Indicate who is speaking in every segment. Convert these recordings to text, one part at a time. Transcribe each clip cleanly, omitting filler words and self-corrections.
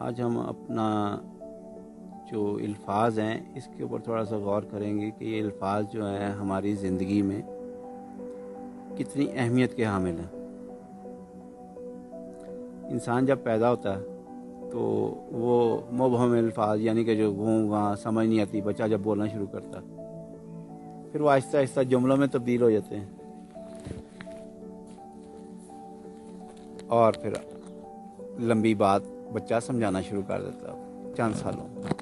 Speaker 1: آج ہم اپنا جو الفاظ ہیں اس کے اوپر تھوڑا سا غور کریں گے کہ یہ الفاظ جو ہیں ہماری زندگی میں کتنی اہمیت کے حامل ہیں۔ انسان جب پیدا ہوتا ہے تو وہ مبہم الفاظ یعنی کہ جو وہاں سمجھ نہیں آتی، بچہ جب بولنا شروع کرتا پھر وہ آہستہ آہستہ جملوں میں تبدیل ہو جاتے ہیں اور پھر لمبی بات بچہ سمجھانا شروع کر دیتا ہے چند سالوں میں۔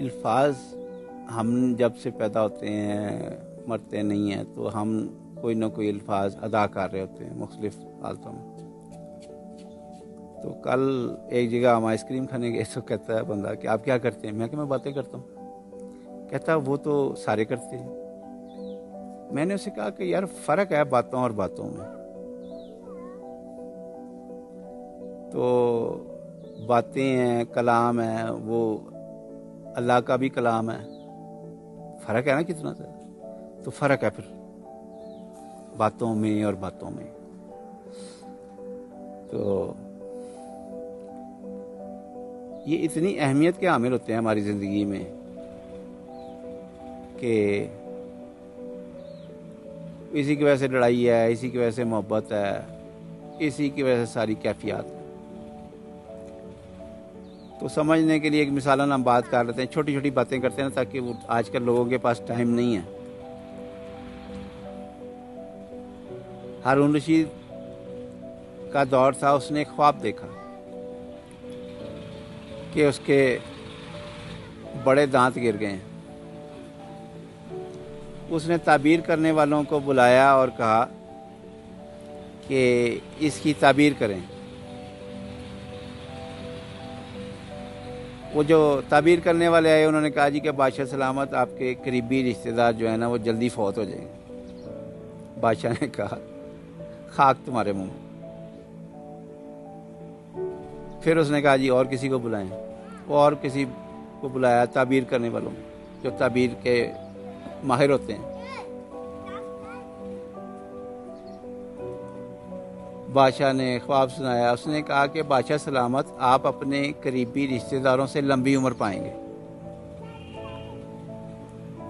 Speaker 1: الفاظ ہم جب سے پیدا ہوتے ہیں مرتے نہیں ہیں تو ہم کوئی نہ کوئی الفاظ ادا کر رہے ہوتے ہیں مختلف حالتوں میں۔ تو کل ایک جگہ ہم آئس کریم کھانے گئے تو کہتا ہے بندہ کہ آپ کیا کرتے ہیں؟ میں باتیں کرتا ہوں۔ کہتا وہ تو سارے کرتے ہیں۔ میں نے اسے کہا کہ یار فرق ہے باتوں اور باتوں میں۔ تو باتیں ہیں، کلام ہے، وہ اللہ کا بھی کلام ہے، فرق ہے نا کتنا سا؟ تو فرق ہے پھر باتوں میں اور باتوں میں۔ تو یہ اتنی اہمیت کے حامل ہوتے ہیں ہماری زندگی میں کہ اسی کی وجہ سے لڑائی ہے، اسی کی وجہ سے محبت ہے، اسی کی وجہ سے ساری کیفیات ہے۔ تو سمجھنے کے لیے ایک مثالاً ہم بات کر لیتے ہیں، چھوٹی چھوٹی باتیں کرتے ہیں تاکہ وہ آج کل لوگوں کے پاس ٹائم نہیں ہے۔ ہارون رشید کا دور تھا، اس نے ایک خواب دیکھا کہ اس کے بڑے دانت گر گئے ہیں۔ اس نے تعبیر کرنے والوں کو بلایا اور کہا کہ اس کی تعبیر کریں۔ وہ جو تعبیر کرنے والے آئے انہوں نے کہا جی کہ بادشاہ سلامت، آپ کے قریبی رشتہ دار جو ہے نا وہ جلدی فوت ہو جائیں گے۔ بادشاہ نے کہا خاک تمہارے منہ میں۔ پھر اس نے کہا جی اور کسی کو بلائیں۔ وہ اور کسی کو بلایا تعبیر کرنے والوں جو تعبیر کے ماہر ہوتے ہیں۔ بادشاہ نے خواب سنایا، اس نے کہا کہ بادشاہ سلامت، آپ اپنے قریبی رشتہ داروں سے لمبی عمر پائیں گے۔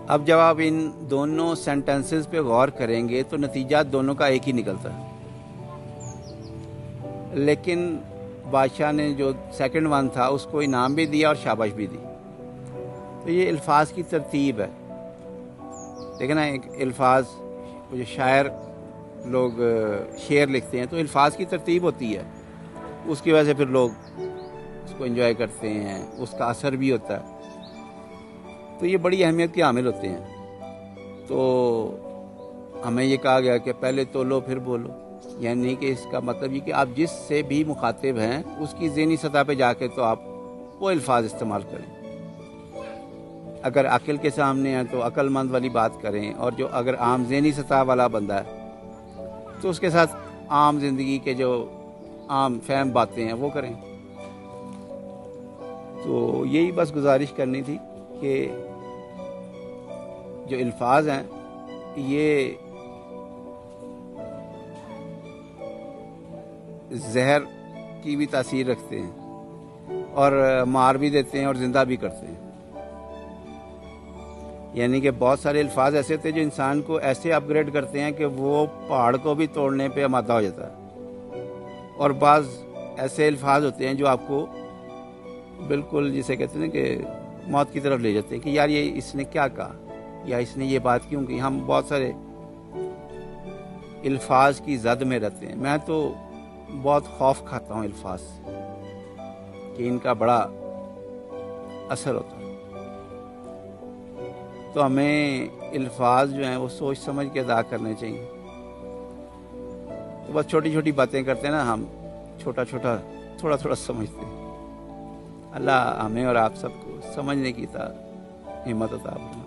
Speaker 1: اب جب آپ ان دونوں سینٹنسز پہ غور کریں گے تو نتیجہ دونوں کا ایک ہی نکلتا ہے، لیکن بادشاہ نے جو سیکنڈ ون تھا اس کو انعام بھی دیا اور شاباش بھی دی۔ تو یہ الفاظ کی ترتیب ہے۔ دیکھیں نا، ایک الفاظ جو شاعر لوگ شعر لکھتے ہیں تو الفاظ کی ترتیب ہوتی ہے، اس کی وجہ سے پھر لوگ اس کو انجوائے کرتے ہیں، اس کا اثر بھی ہوتا ہے۔ تو یہ بڑی اہمیت کے حامل ہوتے ہیں۔ تو ہمیں یہ کہا گیا کہ پہلے تولو پھر بولو، یعنی کہ اس کا مطلب یہ کہ آپ جس سے بھی مخاطب ہیں اس کی ذہنی سطح پہ جا کے تو آپ وہ الفاظ استعمال کریں۔ اگر عقل کے سامنے ہیں تو عقل مند والی بات کریں، اور جو اگر عام ذہنی سطح والا بندہ ہے تو اس کے ساتھ عام زندگی کے جو عام فہم باتیں ہیں وہ کریں۔ تو یہی بس گزارش کرنی تھی کہ جو الفاظ ہیں یہ زہر کی بھی تاثیر رکھتے ہیں اور مار بھی دیتے ہیں اور زندہ بھی کرتے ہیں۔ یعنی کہ بہت سارے الفاظ ایسے ہوتے ہیں جو انسان کو ایسے اپ گریڈ کرتے ہیں کہ وہ پہاڑ کو بھی توڑنے پہ آمادہ ہو جاتا ہے، اور بعض ایسے الفاظ ہوتے ہیں جو آپ کو بالکل جسے کہتے ہیں کہ موت کی طرف لے جاتے ہیں کہ یار یہ اس نے کیا کہا یا اس نے یہ بات کیوں کی۔ ہم بہت سارے الفاظ کی زد میں رہتے ہیں۔ میں تو بہت خوف کھاتا ہوں الفاظ سے کہ ان کا بڑا اثر ہوتا ہے۔ تو ہمیں الفاظ جو ہیں وہ سوچ سمجھ کے ادا کرنے چاہیے۔ تو بس چھوٹی چھوٹی باتیں کرتے ہیں نا ہم، چھوٹا چھوٹا تھوڑا تھوڑا سمجھتے ہیں۔ اللہ ہمیں اور آپ سب کو سمجھنے کی ہمت عطا فرمائے۔